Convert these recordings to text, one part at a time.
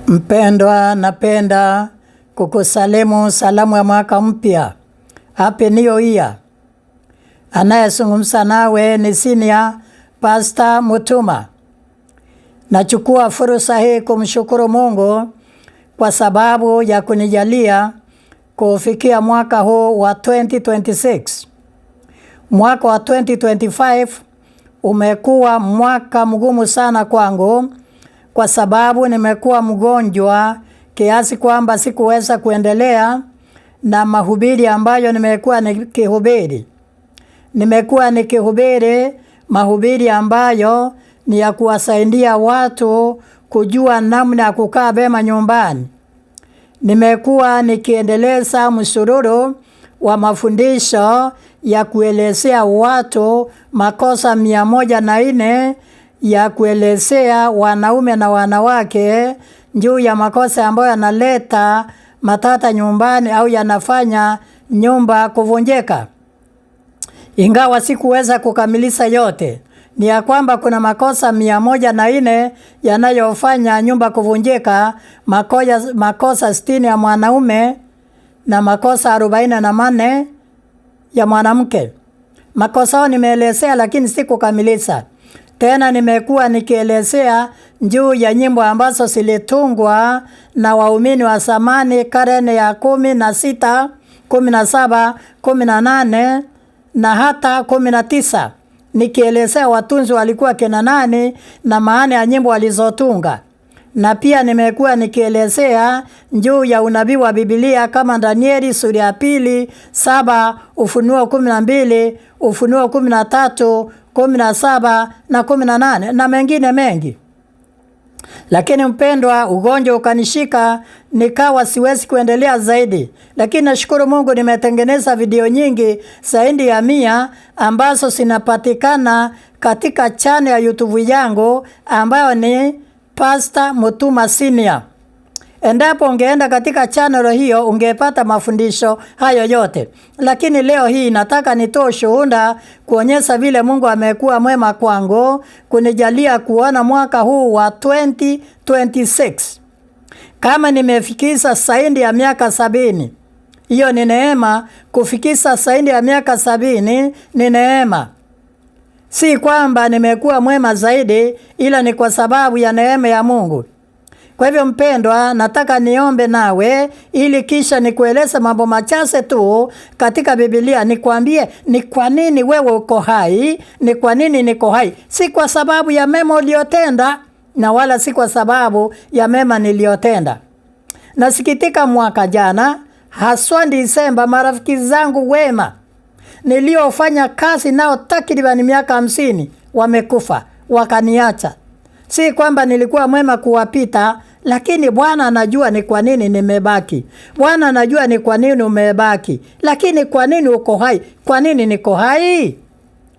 Mpendwa, napenda kukusalimu salamu ya mwaka mpya. Happy New Year. Anayezungumza nawe ni Senior Pastor Mutuma. Nachukua fursa hii kumshukuru Mungu kwa sababu ya kunijalia kufikia mwaka huu wa 2026. Mwaka wa 2025 umekuwa mwaka mgumu sana kwangu kwa sababu nimekuwa mgonjwa kiasi kwamba sikuweza kuendelea na mahubiri ambayo nimekuwa nikihubiri. Nimekuwa nikihubiri mahubiri ambayo ni ya kuwasaidia watu kujua namna ya kukaa vema nyumbani. Nimekuwa nikiendeleza msururu wa mafundisho ya kuelezea watu makosa 104 ya kuelezea wanaume na wanawake juu ya makosa ambayo yanaleta matata nyumbani au yanafanya nyumba kuvunjika. Ingawa sikuweza kukamilisha yote, ni ya kwamba kuna makosa 104 yanayofanya nyumba kuvunjika, makosa 60 ya mwanaume na makosa 44 ya mwanamke. Makosa hayo nimeelezea lakini sikukamilisha. Tena nimekuwa nikielezea juu ya nyimbo ambazo zilitungwa na waumini wa zamani karne ya 16, 17, 18 na hata 19. Nikielezea watunzi walikuwa kina nani na maana ya nyimbo walizotunga. Na pia nimekuwa nikielezea juu ya unabii wa Biblia kama Danieli sura ya 2, 7, Ufunuo 12, Ufunuo 13, 17 na 18 na mengine mengi. Lakini mpendwa, ugonjwa ukanishika nikawa siwezi kuendelea zaidi. Lakini nashukuru Mungu nimetengeneza video nyingi zaidi ya 100 ambazo zinapatikana katika channel ya YouTube yangu ambayo ni Pastor Mutuma Senior. Endapo ungeenda katika channel hiyo ungepata mafundisho hayo yote. Lakini leo hii nataka nitoe shuhuda kuonyesha vile Mungu amekuwa mwema kwangu kunijalia kuona mwaka huu wa 2026. Kama nimefikisha zaidi ya miaka 70. Hiyo ni neema. Kufikisha zaidi ya miaka 70 ni neema. Si kwamba nimekuwa mwema zaidi, ila ni kwa sababu ya neema ya Mungu. Kwa hivyo mpendwa, nataka niombe nawe ili kisha nikueleze mambo machache tu katika Biblia. Nikwambie ni kwa nini wewe uko hai, ni kwa nini niko hai. Si kwa sababu ya mema uliyotenda na wala si kwa sababu ya mema niliyotenda. Nasikitika mwaka jana, haswa Disemba, marafiki zangu wema niliofanya kazi nao takriban miaka 50 wamekufa, wakaniacha. Si kwamba nilikuwa mwema kuwapita, lakini Bwana anajua ni kwa nini nimebaki. Bwana anajua ni kwa nini umebaki. Lakini kwa nini uko hai? Kwa nini niko hai?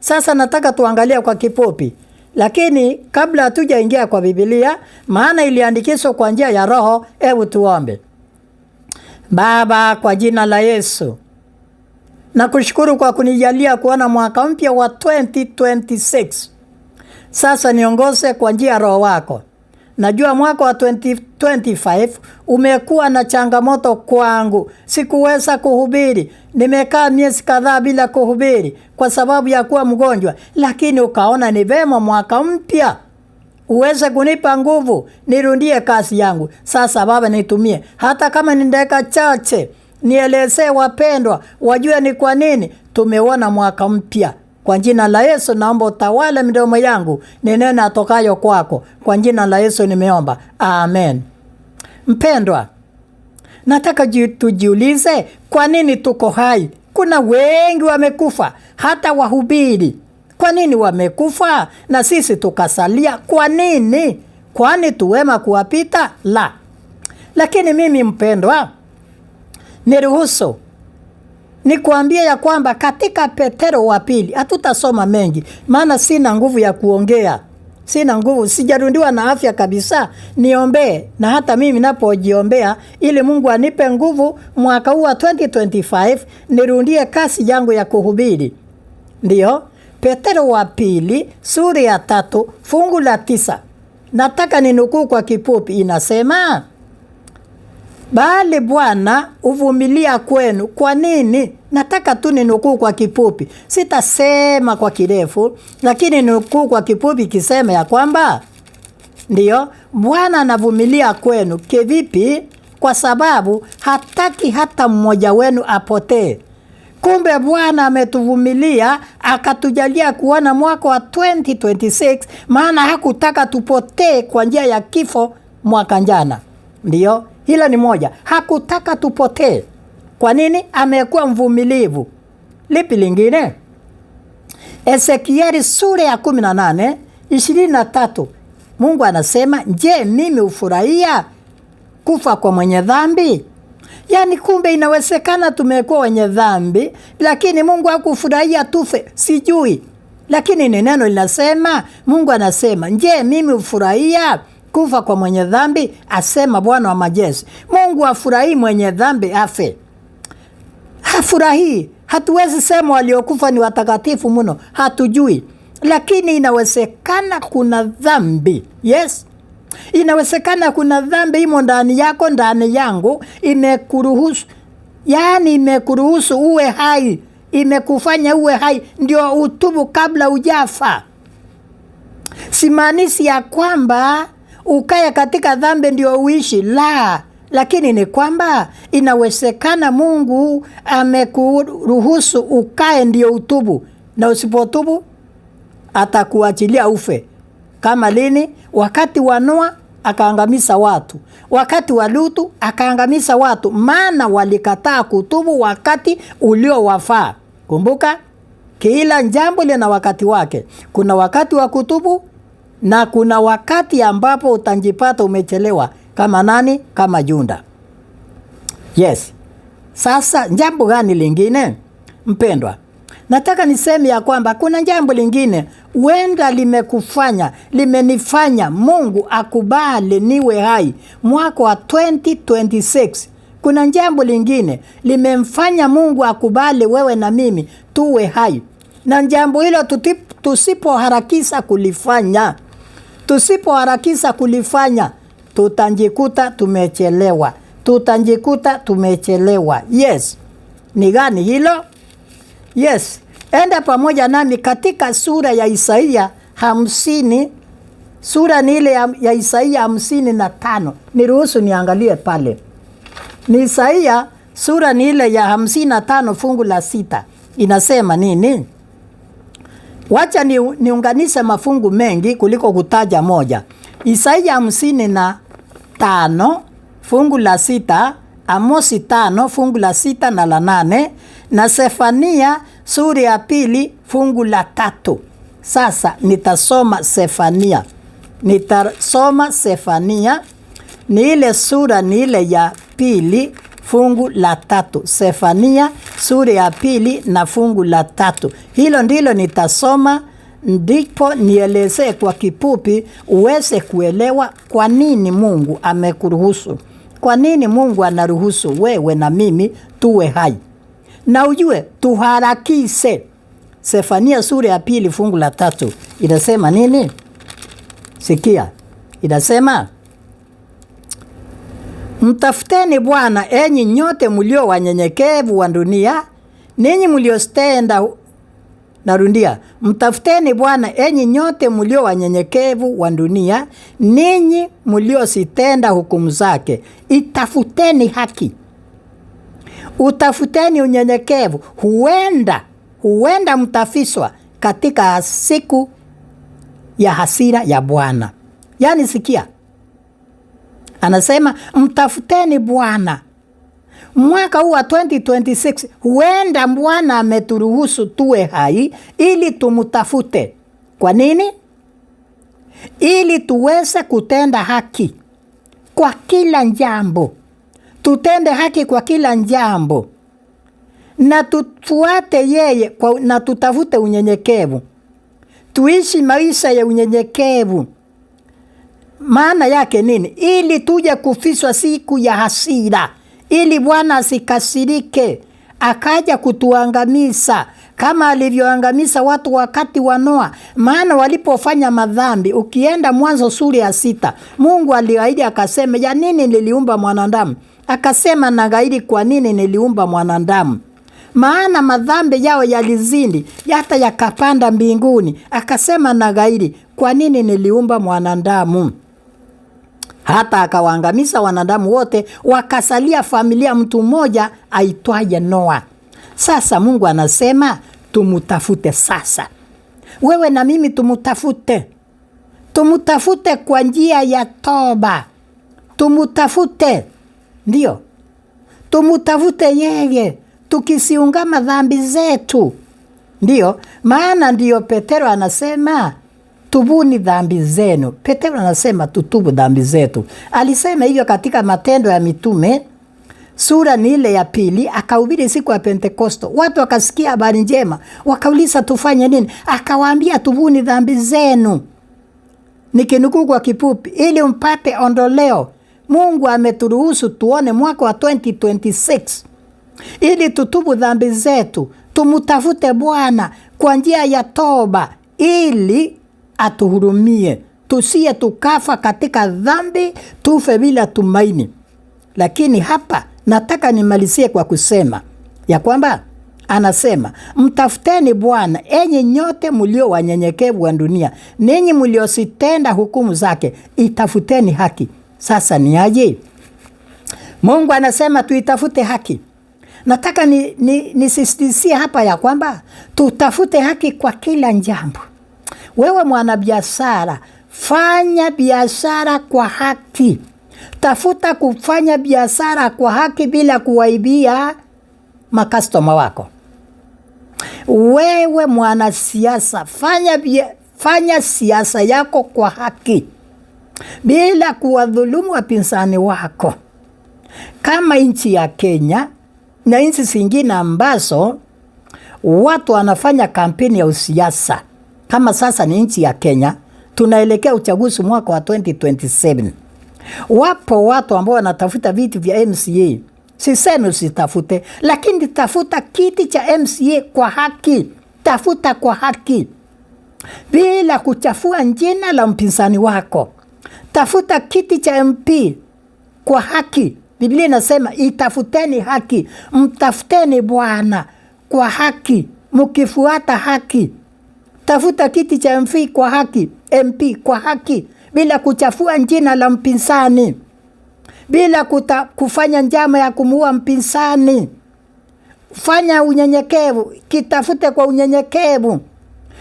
Sasa nataka tuangalia kwa kifupi. Lakini kabla hatujaingia kwa Biblia, maana iliandikishwa kwa njia ya Roho, hebu tuombe. Baba, kwa jina la Yesu, nakushukuru kwa kunijalia kuona mwaka mpya wa 2026. Sasa niongoze kwa njia ya Roho wako. Najua mwaka wa 2025 umekuwa na changamoto kwangu. Sikuweza kuhubiri. Nimekaa miezi kadhaa bila kuhubiri kwa sababu ya kuwa mgonjwa. Lakini ukaona ni vema mwaka mpya uweze kunipa nguvu nirudie kazi yangu. Sasa Baba, nitumie hata kama ni dakika chache, nielezee wapendwa wajue ni kwa nini tumeona mwaka mpya. Kwa jina la Yesu naomba utawale midomo yangu ninene atokayo kwako. Kwa jina la Yesu nimeomba. Amen. Mpendwa, nataka tujiulize kwa nini tuko hai. Kuna wengi wamekufa, hata wahubiri. Kwa nini wamekufa na sisi tukasalia? Kwa nini? Kwani tuwema kuwapita? La. Lakini mimi mpendwa, niruhusu nikuambia ya kwamba katika Petero wa 2, hatutasoma mengi maana sina nguvu ya kuongea. Sina nguvu, sijarundiwa na afya kabisa. Niombee na hata mimi napojiombea ili Mungu anipe nguvu mwaka huu wa 2025 nirundie kasi yangu ya kuhubiri. Ndiyo, Petero wa 2 sura ya 3 fungu la 9. Nataka ninukuu kwa kifupi, inasema, bali Bwana uvumilia kwenu. Kwa nini? Nataka tu ninukuu kwa kifupi. Sitasema kwa kirefu, lakini ninukuu kwa kifupi kisema ya kwamba ndiyo, Bwana anavumilia kwenu. Kivipi? Kwa sababu hataki hata mmoja wenu apotee. Kumbe Bwana ametuvumilia akatujalia kuona mwaka wa 2026, maana hakutaka tupotee kwa njia ya kifo mwaka jana. Ndiyo, hilo ni moja. Hakutaka tupotee. Kwa nini? Amekuwa mvumilivu. Lipi lingine? Ezekieli sura ya 18:23. Mungu anasema, je, mimi ufurahia kufa kwa mwenye dhambi? Yani kumbe inawezekana tumekuwa wenye dhambi, lakini Mungu hakufurahia tufe. Sijui, lakini ni neno linasema, Mungu anasema, je, mimi ufurahia kufa kwa mwenye dhambi? Asema Bwana wa majeshi. Mungu afurahi mwenye dhambi afe? Hafurahi. Hatuwezi sema waliokufa ni watakatifu mno, hatujui. Lakini inawezekana kuna dhambi. Yes. Inawezekana kuna dhambi imo ndani yako, ndani yangu, imekuruhusu. Yani imekuruhusu uwe hai, imekufanya uwe hai ndio utubu kabla hujafa. Simaanishi ya kwamba ukae katika dhambi ndio uishi, la. Lakini ni kwamba inawezekana Mungu amekuruhusu ukae ndio utubu, na usipotubu atakuachilia ufe. Kama lini? Wakati wa Noa akaangamiza watu, wakati wa Lutu akaangamiza watu, maana walikataa kutubu wakati uliowafaa. Kumbuka, kila jambo lina wakati wake. Kuna wakati wa kutubu na kuna wakati ambapo utajipata umechelewa. Kama nani? Kama Juda. Yes. Sasa jambo gani lingine? Mpendwa, nataka niseme ya kwamba kuna jambo lingine huenda limenifanya Mungu akubali niwe hai mwaka wa 2026. Kuna jambo lingine limemfanya Mungu akubali wewe na mimi tuwe hai. Na jambo hilo tusipoharakisha kulifanya, tutajikuta tumechelewa. Yes. Ni gani hilo? Yes. Enda pamoja nami katika sura ya Isaia 50. Sura ni ile ya Isaia 55. Niruhusu niangalie pale. Ni Isaia sura ni ile ya 55 fungu la 6. Inasema nini? Wacha niunganishe mafungu mengi kuliko kutaja moja. Isaia 55 fungu la 6, Amosi 5 fungu la 6 na la 8, na Sefania sura ya 2 fungu la 3. Sasa nitasoma Sefania. Ni ile sura ni ile ya 2 fungu la 3. Sefania sura ya 2 na fungu la 3. Hilo ndilo nitasoma, ndipo nielezee kwa kifupi uweze kuelewa kwa nini Mungu amekuruhusu. Kwa nini Mungu anaruhusu wewe na mimi tuwe hai. Na ujue tuharakishe. Sefania sura ya 2 fungu la 3. Inasema nini? Sikia. Inasema, mtafuteni Bwana enyi nyote mlio wanyenyekevu wa dunia, ninyi mliostenda. Narudia, mtafuteni Bwana enyi nyote mlio wanyenyekevu wa dunia, ninyi mliositenda hukumu zake. Itafuteni haki, utafuteni unyenyekevu. Huenda mtafiswa katika siku ya hasira ya Bwana. Yani sikia, anasema mtafuteni Bwana. Mwaka huu wa 2026 huenda Bwana ameturuhusu tuwe hai ili tumtafute. Kwa nini? Ili tuweze kutenda haki kwa kila jambo. Tutende haki kwa kila jambo. Na tufuate yeye na tutafute unyenyekevu. Tuishi maisha ya unyenyekevu. Maana yake nini? Ili tuje kufiswa siku ya hasira. Ili Bwana asikasirike akaja kutuangamiza kama alivyoangamiza watu wakati wa Noa. Maana walipofanya madhambi, ukienda Mwanzo sura ya 6, Mungu aliahidi akasema, ya nini niliumba mwanadamu Akasema, naghairi kwa nini niliumba mwanadamu, maana madhambi yao yalizidi hata yakapanda mbinguni. Akasema, naghairi kwa nini niliumba mwanadamu. Hata akawaangamiza wanadamu wote, wakasalia familia mtu mmoja aitwaye Noa. Sasa Mungu anasema tumutafute sasa. Wewe na mimi tumutafute. Tumutafute kwa njia ya toba. Tumutafute. Ndio. Tumutafute yeye tukisiungama dhambi zetu. Ndio, maana ndio Petero anasema tubuni dhambi zenu. Petero anasema tutubu dhambi zetu. Alisema hivyo katika Matendo ya Mitume sura ni ile ya 2, akahubiri siku ya Pentekosto. Watu wakasikia habari njema, wakauliza tufanye nini? Akawaambia tubuni dhambi zenu. Nikinukuu kwa kifupi ili mpate ondoleo. Mungu ameturuhusu tuone mwaka wa 2026 ili tutubu dhambi zetu, tumutafute Bwana kwa njia ya toba ili atuhurumie, tusiye tukafa katika dhambi, tufe bila tumaini. Lakini hapa nataka nimalizie kwa kusema ya kwamba anasema mtafuteni Bwana enyi nyote mlio wanyenyekevu wa dunia, ninyi mliositenda hukumu zake, itafuteni haki. Sasa ni aje? Mungu anasema tuitafute haki. Nataka nisisitizie hapa ya kwamba tutafute haki kwa kila jambo. Wewe mwanabiashara, fanya biashara kwa haki. Tafuta kufanya biashara kwa haki bila kuwaibia makastoma wako. Wewe mwanasiasa, fanya siasa yako kwa haki bila kuwadhulumu wapinzani wako. Kama nchi ya Kenya na nchi zingine ambazo watu wanafanya kampeni ya usiasa, kama sasa ni nchi ya Kenya, tunaelekea uchaguzi mwaka wa 2027. Wapo watu ambao wanatafuta viti vya MCA. Sisemi usitafute, lakini tafuta kiti cha MCA kwa haki. Tafuta kwa haki bila kuchafua jina la mpinzani wako. Tafuta kiti cha MP kwa haki. Biblia inasema itafuteni haki, mtafuteni Bwana kwa haki, mkifuata haki. Tafuta kiti cha MP kwa haki bila kuchafua jina la mpinzani, bila kufanya njama ya kumuua mpinzani. Fanya unyenyekevu, kitafute kwa unyenyekevu.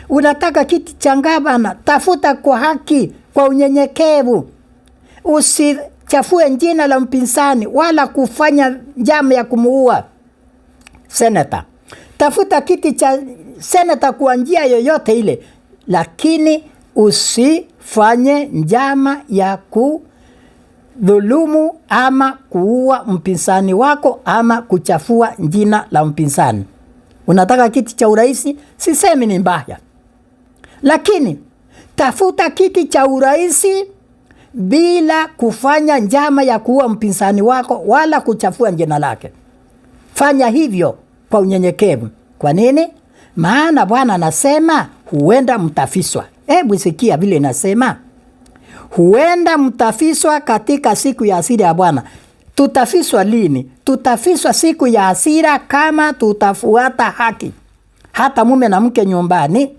Unataka kiti cha gavana, tafuta kwa haki, kwa unyenyekevu. Usichafue jina la mpinzani wala kufanya njama ya kumuua. Senator, tafuta kiti cha senator kwa njia yoyote ile, lakini usifanye njama ya kudhulumu ama kuua mpinzani wako ama kuchafua jina la mpinzani. Unataka kiti cha urais, sisemi ni mbaya, lakini tafuta kiti cha urais bila kufanya njama ya kuua mpinzani wako wala kuchafua jina lake. Fanya hivyo kwa unyenyekevu. Kwa nini? Maana Bwana anasema huenda mtafiswa. Hebu sikia vile inasema. Huenda mtafiswa katika siku ya hasira ya Bwana. Tutafiswa lini? Tutafiswa siku ya hasira kama tutafuata haki. Hata mume na mke nyumbani,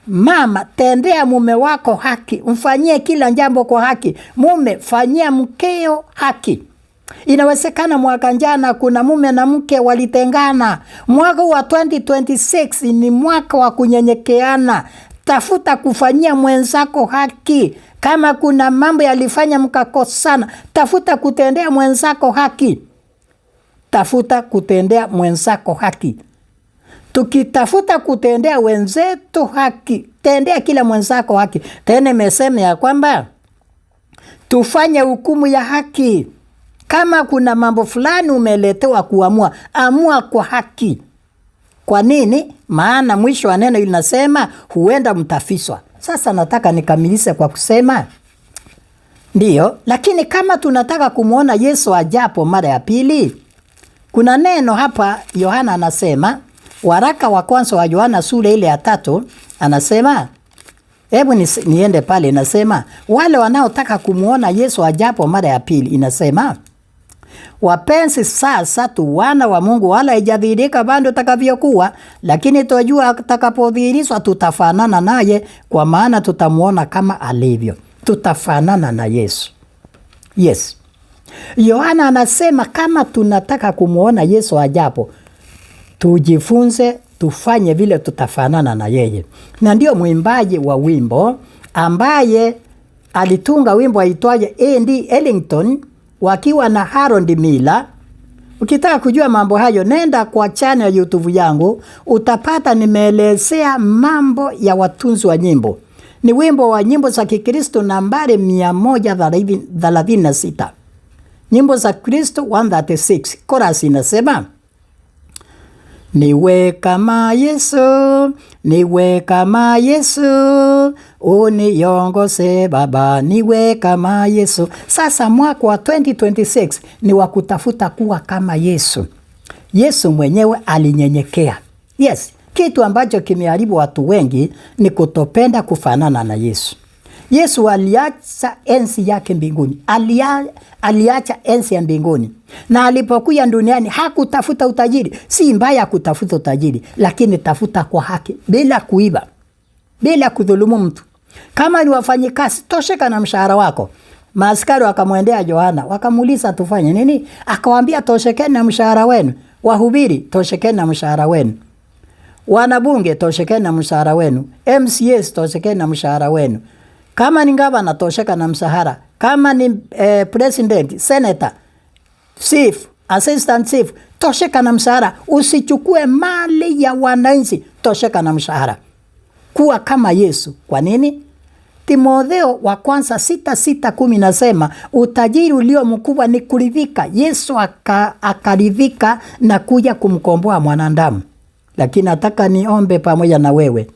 mama, tendea mume wako haki. Mfanyie kila jambo kwa haki. Mume, fanyia mkeo haki. Inawezekana mwaka jana kuna mume na mke walitengana. Mwaka wa 2026 ni mwaka wa kunyenyekeana. Tafuta kufanyia mwenzako haki. Kama kuna mambo yalifanya mkakosana, tafuta kutendea mwenzako haki. Tafuta kutendea mwenzako haki. Tukitafuta kutendea wenzetu haki, tendea kila mwenzako haki. Tena nimesema ya kwamba tufanye hukumu ya haki. Kama kuna mambo fulani umeletewa kuamua, amua kwa haki. Kwa nini? Maana mwisho wa neno linasema huenda mtafiswa. Sasa nataka nikamilishe kwa kusema ndiyo, lakini kama tunataka kumuona Yesu ajapo mara ya pili, kuna neno hapa Yohana anasema, waraka wa kwanza wa Yohana sura ile ya 3 anasema, hebu niende pale, inasema wale wanaotaka kumuona Yesu ajapo mara ya pili, inasema Wapenzi, sasa tu wana wa Mungu, wala haijadhihirika bado takavyokuwa, lakini twajua atakapodhihirishwa tutafanana naye, kwa maana tutamuona kama alivyo. Tutafanana na Yesu. Yes. Yohana anasema kama tunataka kumuona Yesu ajapo, tujifunze tufanye vile tutafanana na yeye. Na ndio mwimbaji wa wimbo ambaye alitunga wimbo aitwaye A.D. Ellington wakiwa na Harold Miller. Ukitaka kujua mambo hayo, nenda kwa channel ya YouTube yangu, utapata nimeelezea mambo ya watunzi wa nyimbo. Ni wimbo wa nyimbo za Kikristo nambari 136. Nyimbo za Kristo 136. Chorus inasema, niwe kama Yesu, niwe kama Yesu, uniongoze Baba, niwe kama Yesu. Sasa mwaka wa 2026 ni wa kutafuta kuwa kama Yesu. Yesu mwenyewe alinyenyekea. Yes, kitu ambacho kimeharibu watu wengi ni kutopenda kufanana na Yesu. Yesu aliacha enzi yake mbinguni. Aliacha enzi ya mbinguni. Na alipokuja duniani hakutafuta utajiri. Si mbaya kutafuta utajiri, lakini tafuta kwa haki, bila kuiba, bila kudhulumu mtu. Kama ni wafanyikazi, tosheka na mshahara wako. Maaskari wakamwendea Yohana, wakamuuliza tufanye nini? Akawaambia toshekeni na mshahara wenu. Wahubiri, toshekeni na mshahara wenu. Wanabunge, toshekeni na mshahara wenu. MCAs, toshekeni na mshahara wenu. Kama ni gavana, tosheka na mshahara. Kama ni president, senator, chief, assistant chief, tosheka na mshahara. Usichukue mali ya wananchi, tosheka na mshahara. Kuwa kama Yesu. Kwa nini? Timotheo wa kwanza 6:10 nasema, utajiri ulio mkubwa ni kuridhika. Yesu akaridhika na kuja kumkomboa mwanadamu. Lakini nataka niombe pamoja na wewe.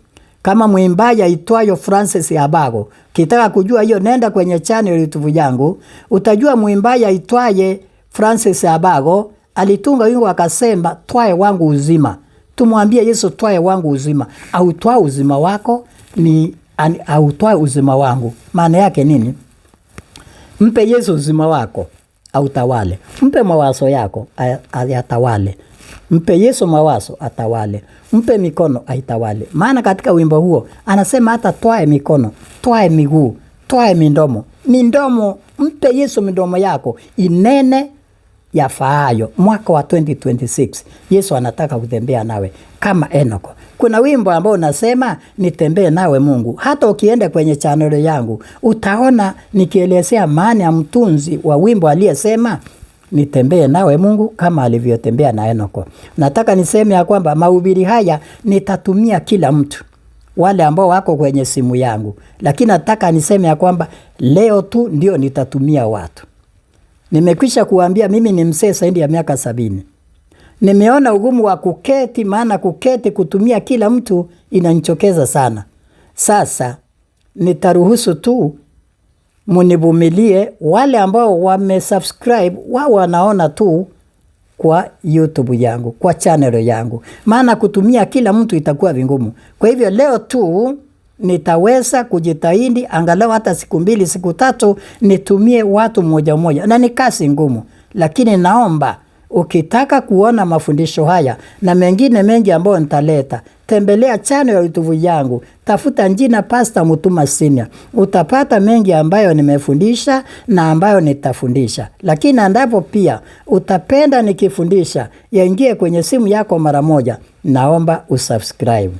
Kama mwimbaji aitwayo Francis Abago, kitaka kujua hiyo, nenda kwenye channel YouTube yangu, utajua mwimbaji aitwaye Francis Abago alitunga wimbo akasema, twae wangu uzima. Tumwambie Yesu, twae wangu uzima. Au twae uzima wako ni au twae uzima wangu. Maana yake nini? Mpe Yesu uzima wako au tawale. Mpe mawazo yako atawale. Mpe Yesu mawazo atawale. Mpe mikono aitawale. Maana katika wimbo huo anasema hata twae mikono, twae miguu, twae midomo. Midomo, mpe Yesu midomo yako inene yafaayo. Mwaka wa 2026 Yesu anataka kutembea nawe kama Enoko. Kuna wimbo ambao unasema nitembee nawe Mungu. Hata ukienda kwenye channel yangu utaona nikielezea maana ya mtunzi wa wimbo aliyesema nitembee nawe Mungu kama alivyotembea na Enoko. Nataka niseme ya kwamba mahubiri haya nitatumia kila mtu, wale ambao wako kwenye simu yangu. Lakini nataka niseme ya kwamba leo tu ndio nitatumia watu. Nimekwisha kuambia mimi ni mzee zaidi ya miaka 70. Nimeona ugumu wa kuketi, maana kuketi kutumia kila mtu inanichokeza sana. Sasa nitaruhusu tu munivumilie. Wale ambao wamesubscribe wao wanaona tu kwa YouTube yangu, kwa channel yangu. Maana kutumia kila mtu itakuwa vingumu. Kwa hivyo leo tu nitaweza kujitahidi angalau hata siku 2 siku 3 nitumie watu mmoja mmoja. Na ni kazi ngumu, lakini naomba ukitaka kuona mafundisho haya na mengine mengi ambayo nitaleta, tembelea channel ya YouTube yangu, tafuta jina Pastor Mutuma Senior. Utapata mengi ambayo nimefundisha na ambayo nitafundisha. Lakini endapo pia utapenda nikifundisha yaingie kwenye simu yako mara moja, naomba usubscribe.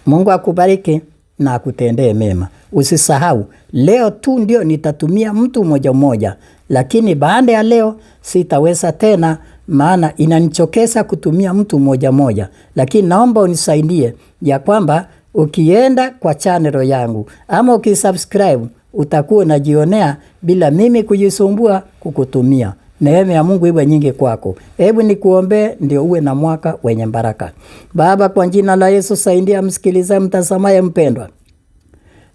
Mungu akubariki na akutendee mema. Usisahau, leo tu ndio nitatumia mtu mmoja mmoja, lakini baada ya leo sitaweza tena, maana inanichokeza kutumia mtu mmoja mmoja. Lakini naomba unisaidie ya kwamba ukienda kwa channel yangu ama ukisubscribe utakuwa unajionea bila mimi kujisumbua kukutumia. Neema ya Mungu iwe nyingi kwako. Hebu nikuombe ndio uwe na mwaka wenye baraka. Baba, kwa jina la Yesu saidia msikilizaji mtazamaye mpendwa.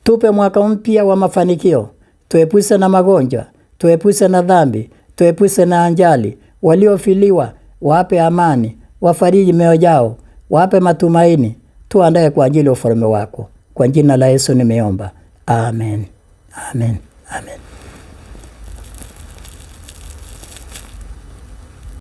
Tupe mwaka mpya wa mafanikio. Tuepushe na magonjwa, tuepushe na dhambi, tuepushe na ajali. Waliofiliwa wape amani, wafariji mioyo yao, wape matumaini. Tuandae kwa ajili ya ufalme wako. Kwa jina la Yesu nimeomba. Amen. Amen. Amen.